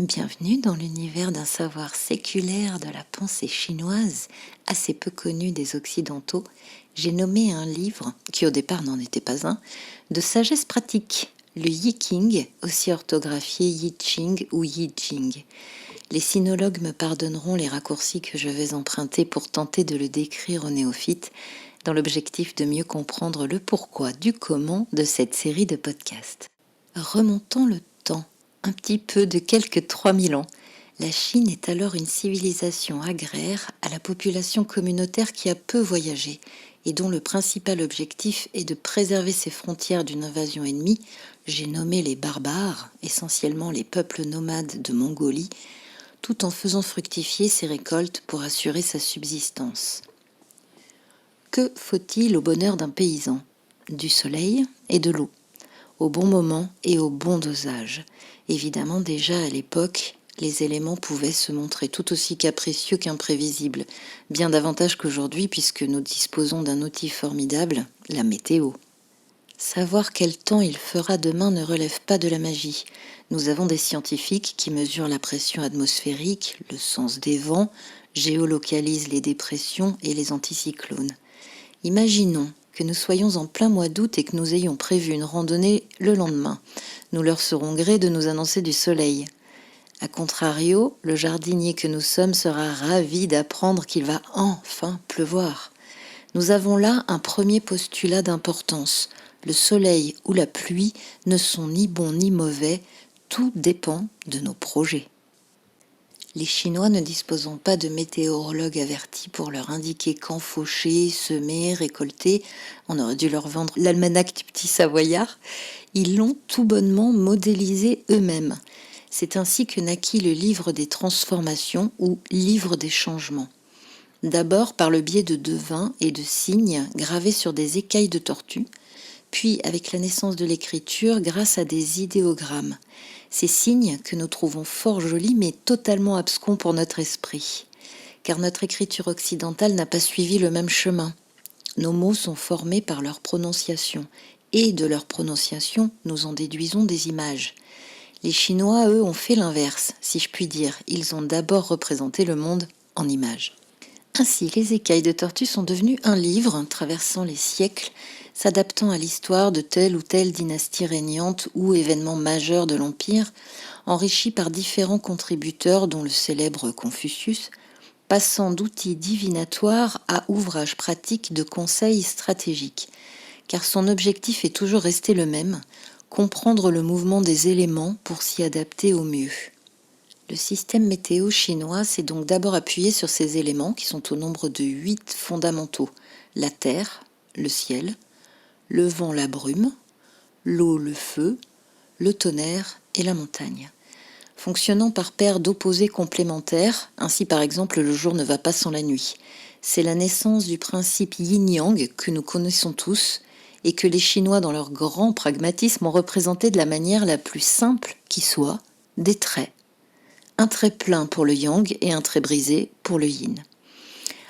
Bienvenue dans l'univers d'un savoir séculaire de la pensée chinoise, assez peu connu des Occidentaux. J'ai nommé un livre, qui au départ n'en était pas un, de sagesse pratique, le Yi King, aussi orthographié Yi Ching ou Yi Jing. Les sinologues me pardonneront les raccourcis que je vais emprunter pour tenter de le décrire aux néophytes, dans l'objectif de mieux comprendre le pourquoi du comment de cette série de podcasts. Remontons le temps, un petit peu de quelques 3000 ans. La Chine est alors une civilisation agraire à la population communautaire qui a peu voyagé et dont le principal objectif est de préserver ses frontières d'une invasion ennemie. J'ai nommé les barbares, essentiellement les peuples nomades de Mongolie, tout en faisant fructifier ses récoltes pour assurer sa subsistance. Que faut-il au bonheur d'un paysan ? Du soleil et de l'eau, au bon moment et au bon dosage. Évidemment, déjà à l'époque, les éléments pouvaient se montrer tout aussi capricieux qu'imprévisibles, bien davantage qu'aujourd'hui puisque nous disposons d'un outil formidable, la météo. Savoir quel temps il fera demain ne relève pas de la magie. Nous avons des scientifiques qui mesurent la pression atmosphérique, le sens des vents, géolocalisent les dépressions et les anticyclones. Imaginons que nous soyons en plein mois d'août et que nous ayons prévu une randonnée le lendemain. Nous leur serons gré de nous annoncer du soleil. A contrario, le jardinier que nous sommes sera ravi d'apprendre qu'il va enfin pleuvoir. Nous avons là un premier postulat d'importance. Le soleil ou la pluie ne sont ni bons ni mauvais, tout dépend de nos projets. Les Chinois ne disposant pas de météorologues avertis pour leur indiquer quand faucher, semer, récolter, on aurait dû leur vendre l'almanach du petit Savoyard, ils l'ont tout bonnement modélisé eux-mêmes. C'est ainsi que naquit le livre des transformations ou livre des changements. D'abord par le biais de devins et de signes gravés sur des écailles de tortue, puis avec la naissance de l'écriture grâce à des idéogrammes. Ces signes que nous trouvons fort jolis mais totalement abscons pour notre esprit, car notre écriture occidentale n'a pas suivi le même chemin. Nos mots sont formés par leur prononciation, et de leur prononciation, nous en déduisons des images. Les Chinois, eux, ont fait l'inverse, si je puis dire. Ils ont d'abord représenté le monde en images. Ainsi, les écailles de tortue sont devenues un livre traversant les siècles, s'adaptant à l'histoire de telle ou telle dynastie régnante ou événement majeur de l'Empire, enrichi par différents contributeurs dont le célèbre Confucius, passant d'outils divinatoires à ouvrages pratiques de conseils stratégiques, car son objectif est toujours resté le même, comprendre le mouvement des éléments pour s'y adapter au mieux. Le système météo chinois s'est donc d'abord appuyé sur ces éléments qui sont au nombre de 8 fondamentaux. La terre, le ciel, le vent, la brume, l'eau, le feu, le tonnerre et la montagne. Fonctionnant par paires d'opposés complémentaires, ainsi par exemple le jour ne va pas sans la nuit. C'est la naissance du principe yin-yang que nous connaissons tous et que les Chinois dans leur grand pragmatisme ont représenté de la manière la plus simple qui soit, des traits. Un trait plein pour le yang et un trait brisé pour le yin.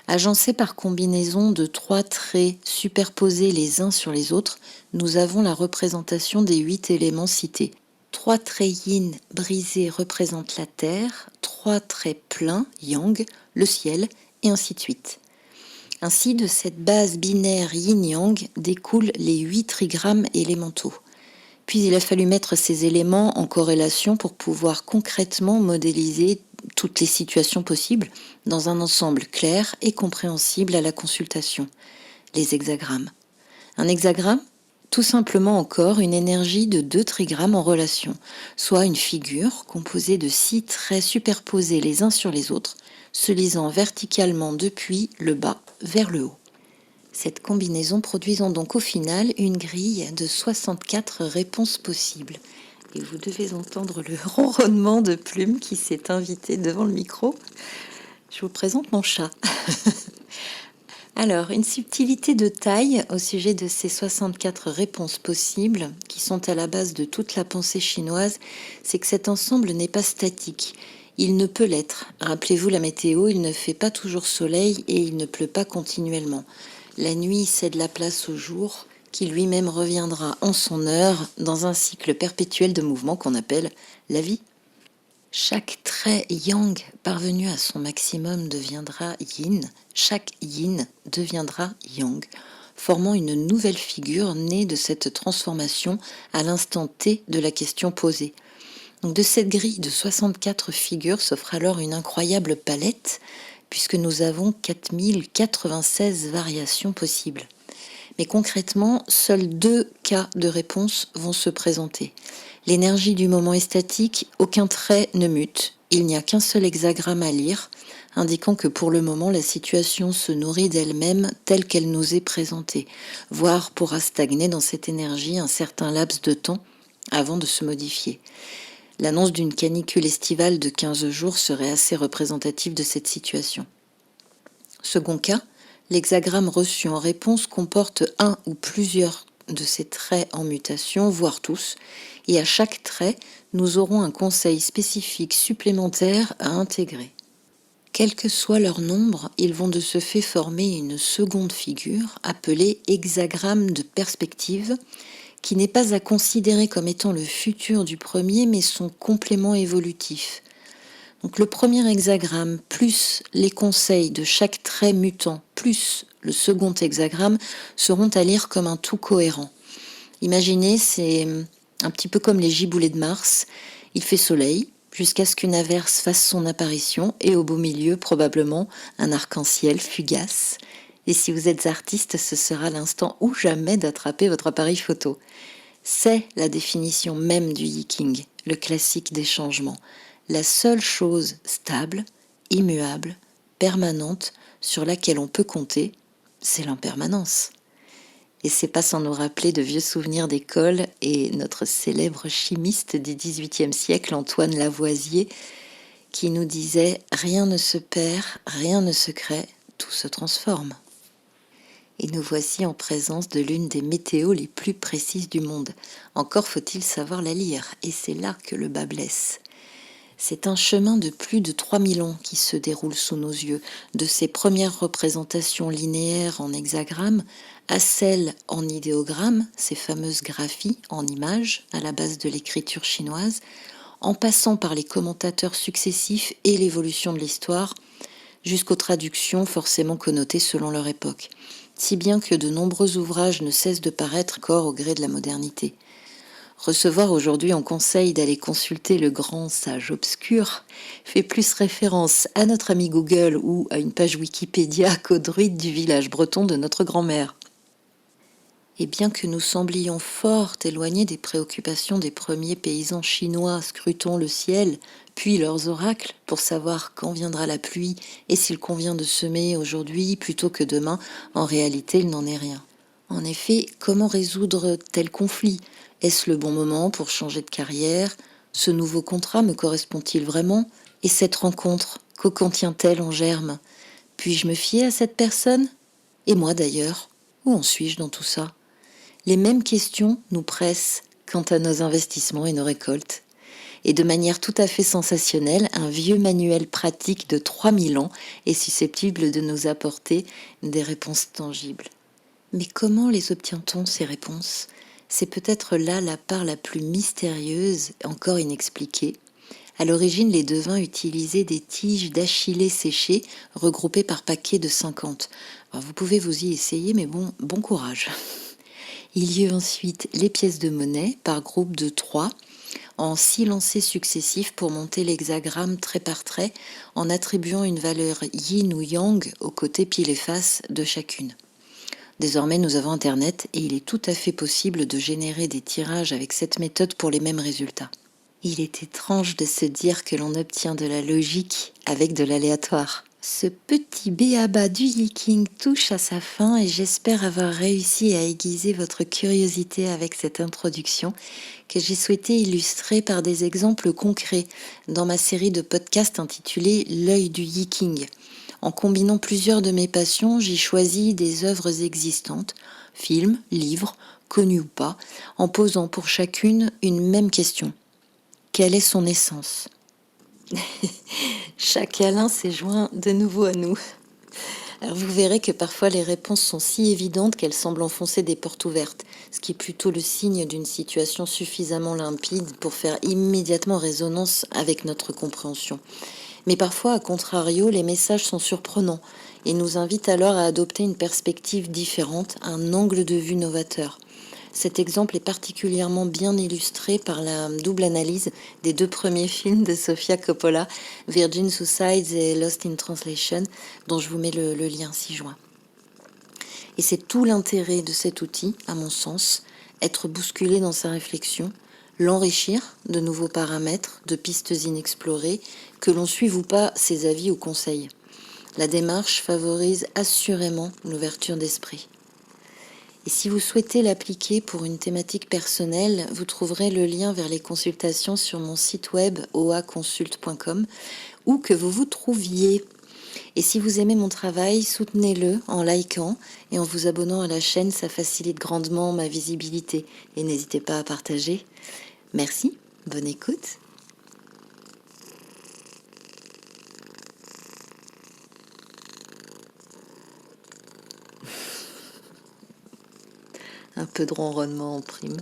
Agencés par combinaison de 3 traits superposés les uns sur les autres, nous avons la représentation des 8 éléments cités. 3 traits yin brisés représentent la terre, 3 traits pleins, yang, le ciel, et ainsi de suite. Ainsi, de cette base binaire yin-yang découlent les 8 trigrammes élémentaux. Puis il a fallu mettre ces éléments en corrélation pour pouvoir concrètement modéliser toutes les situations possibles dans un ensemble clair et compréhensible à la consultation, les hexagrammes. Un hexagramme, tout simplement encore une énergie de 2 trigrammes en relation, soit une figure composée de 6 traits superposés les uns sur les autres, se lisant verticalement depuis le bas vers le haut. Cette combinaison produisant donc au final une grille de 64 réponses possibles. Et vous devez entendre le ronronnement de Plume qui s'est invité devant le micro. Je vous présente mon chat. Alors, une subtilité de taille au sujet de ces 64 réponses possibles, qui sont à la base de toute la pensée chinoise, c'est que cet ensemble n'est pas statique. Il ne peut l'être. Rappelez-vous la météo, il ne fait pas toujours soleil et il ne pleut pas continuellement. La nuit cède la place au jour, qui lui-même reviendra en son heure dans un cycle perpétuel de mouvement qu'on appelle la vie. Chaque trait yang parvenu à son maximum deviendra yin, chaque yin deviendra yang, formant une nouvelle figure née de cette transformation à l'instant T de la question posée. Donc de cette grille de 64 figures s'offre alors une incroyable palette, puisque nous avons 4096 variations possibles. Mais concrètement, seuls 2 cas de réponse vont se présenter. L'énergie du moment est statique, aucun trait ne mute, il n'y a qu'un seul hexagramme à lire, indiquant que pour le moment la situation se nourrit d'elle-même telle qu'elle nous est présentée, voire pourra stagner dans cette énergie un certain laps de temps avant de se modifier. L'annonce d'une canicule estivale de 15 jours serait assez représentative de cette situation. Second cas, l'hexagramme reçu en réponse comporte un ou plusieurs de ces traits en mutation, voire tous, et à chaque trait, nous aurons un conseil spécifique supplémentaire à intégrer. Quel que soit leur nombre, ils vont de ce fait former une seconde figure, appelée hexagramme de perspective, qui n'est pas à considérer comme étant le futur du premier, mais son complément évolutif. Donc le premier hexagramme plus les conseils de chaque trait mutant plus le second hexagramme seront à lire comme un tout cohérent. Imaginez, c'est un petit peu comme les giboulées de Mars. Il fait soleil jusqu'à ce qu'une averse fasse son apparition et au beau milieu probablement un arc-en-ciel fugace. Et si vous êtes artiste, ce sera l'instant ou jamais d'attraper votre appareil photo. C'est la définition même du Yiking, le classique des changements. La seule chose stable, immuable, permanente, sur laquelle on peut compter, c'est l'impermanence. Et c'est pas sans nous rappeler de vieux souvenirs d'école et notre célèbre chimiste du XVIIIe siècle, Antoine Lavoisier, qui nous disait « Rien ne se perd, rien ne se crée, tout se transforme ». Et nous voici en présence de l'une des météos les plus précises du monde. Encore faut-il savoir la lire, et c'est là que le bas blesse. C'est un chemin de plus de 3000 ans qui se déroule sous nos yeux, de ces premières représentations linéaires en hexagrammes à celles en idéogrammes, ces fameuses graphies en images à la base de l'écriture chinoise, en passant par les commentateurs successifs et l'évolution de l'histoire, jusqu'aux traductions forcément connotées selon leur époque, si bien que de nombreux ouvrages ne cessent de paraître encore au gré de la modernité. Recevoir aujourd'hui en conseil d'aller consulter le grand sage obscur fait plus référence à notre ami Google ou à une page Wikipédia qu'au druide du village breton de notre grand-mère. Et bien que nous semblions fort éloignés des préoccupations des premiers paysans chinois scrutant le ciel, puis leurs oracles, pour savoir quand viendra la pluie et s'il convient de semer aujourd'hui plutôt que demain, en réalité il n'en est rien. En effet, comment résoudre tel conflit ? Est-ce le bon moment pour changer de carrière ? Ce nouveau contrat me correspond-il vraiment ? Et cette rencontre, que contient-elle en germe ? Puis-je me fier à cette personne ? Et moi d'ailleurs, où en suis-je dans tout ça ? Les mêmes questions nous pressent quant à nos investissements et nos récoltes. Et de manière tout à fait sensationnelle, un vieux manuel pratique de 3000 ans est susceptible de nous apporter des réponses tangibles. Mais comment les obtient-on, ces réponses ? C'est peut-être là la part la plus mystérieuse, encore inexpliquée. À l'origine, les devins utilisaient des tiges d'achillée séchées, regroupées par paquets de 50. Alors, vous pouvez vous y essayer, mais bon courage. Il y eut ensuite les pièces de monnaie, par groupe de 3, en 6 lancers successifs pour monter l'hexagramme trait par trait, en attribuant une valeur yin ou yang aux côtés pile et face de chacune. Désormais, nous avons Internet et il est tout à fait possible de générer des tirages avec cette méthode pour les mêmes résultats. Il est étrange de se dire que l'on obtient de la logique avec de l'aléatoire. Ce petit b.a.-ba du Yiking touche à sa fin et j'espère avoir réussi à aiguiser votre curiosité avec cette introduction que j'ai souhaité illustrer par des exemples concrets dans ma série de podcasts intitulée L'œil du Yiking. En combinant plusieurs de mes passions, j'y choisis des œuvres existantes, films, livres, connus ou pas, en posant pour chacune une même question. Quelle est son essence ? Chaque Alain s'est joint de nouveau à nous. Alors vous verrez que parfois les réponses sont si évidentes qu'elles semblent enfoncer des portes ouvertes. ce qui est plutôt le signe d'une situation suffisamment limpide pour faire immédiatement résonance avec notre compréhension. Mais parfois, à contrario, les messages sont surprenants et nous invitent alors à adopter une perspective différente, un angle de vue novateur. Cet exemple est particulièrement bien illustré par la double analyse des 2 premiers films de Sofia Coppola, Virgin Suicides et Lost in Translation, dont je vous mets le lien ci-joint. Et c'est tout l'intérêt de cet outil, à mon sens, être bousculé dans sa réflexion, l'enrichir de nouveaux paramètres, de pistes inexplorées, que l'on suive ou pas ses avis ou conseils. La démarche favorise assurément l'ouverture d'esprit. Et si vous souhaitez l'appliquer pour une thématique personnelle, vous trouverez le lien vers les consultations sur mon site web oaconsult.com, où que vous vous trouviez. Et si vous aimez mon travail, soutenez-le en likant et en vous abonnant à la chaîne, ça facilite grandement ma visibilité. Et n'hésitez pas à partager. Merci, bonne écoute. Un peu de ronronnement en prime.